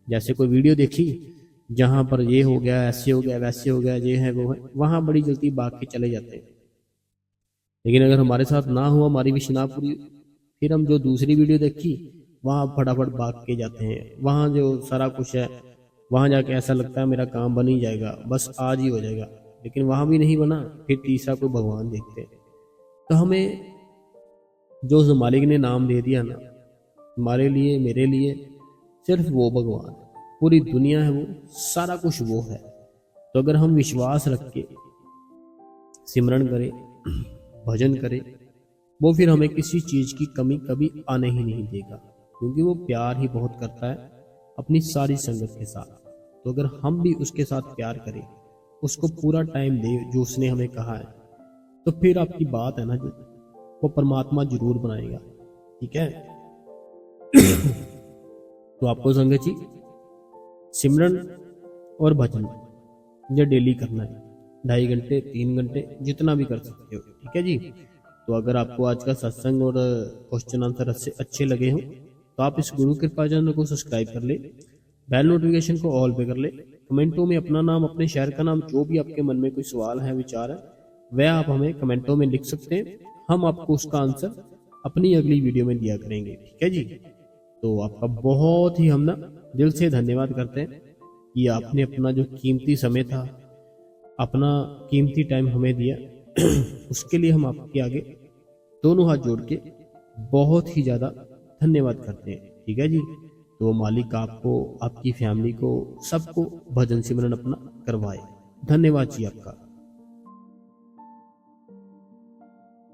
जैसे कोई वीडियो देखी जहां पर ये हो गया, ऐसे हो गया, वैसे हो गया, ये है वो है, वहां बड़ी जल्दी भाग के चले जाते हैं। लेकिन अगर हमारे साथ ना हुआ, हमारी विश ना पूरी, फिर हम जो दूसरी वीडियो देखी वहां फटाफट भाग के जाते हैं। वहां जो सारा कुछ है, वहां जाके ऐसा लगता है मेरा काम बन ही जाएगा, बस आज ही हो जाएगा, लेकिन वहां भी नहीं बना, फिर तीसरा कोई भगवान देखते हैं। तो हमें जो उस मालिक ने नाम दे दिया ना, हमारे लिए, मेरे लिए, सिर्फ वो भगवान, पूरी दुनिया है वो, सारा कुछ वो है। तो अगर हम विश्वास रख के सिमरन करें, भजन करें, वो फिर हमें किसी चीज़ की कमी कभी आने ही नहीं देगा, क्योंकि वो प्यार ही बहुत करता है। अपनी सारी संगत के साथ। तो अगर हम भी उसके साथ प्यार करें, उसको पूरा टाइम दें जो उसने हमें कहा है, तो फिर आपकी बात है ना जो, वो परमात्मा जरूर बनाएगा। ठीक है। तो आपको संगत जी सिमरन और भजन ये डेली करना है, 2.5 घंटे 3 घंटे जितना भी कर सकते हो। ठीक है जी। तो अगर आपको आज का सत्संग और क्वेश्चन आंसर अच्छे लगे हो तो आप इस गुरु कृपा चैनल को सब्सक्राइब कर ले, बेल नोटिफिकेशन को ऑल पे कर ले, कमेंटों में अपना नाम, अपने शहर का नाम, जो भी आपके मन में कोई सवाल है, विचार है, वह आप हमें कमेंटों में लिख सकते हैं। हम आपको उसका आंसर अपनी अगली वीडियो में दिया करेंगे। ठीक है जी। तो आपका बहुत ही हम ना दिल से धन्यवाद करते हैं कि आपने अपना जो कीमती समय था, अपना कीमती टाइम हमें दिया। उसके लिए हम आपके आगे दोनों हाथ जोड़ के बहुत ही ज़्यादा धन्यवाद करते हैं। ठीक है जी। तो मालिक आपको, आपकी फैमिली को, सबको भजन सिमरन अपना करवाए। धन्यवाद जी आपका।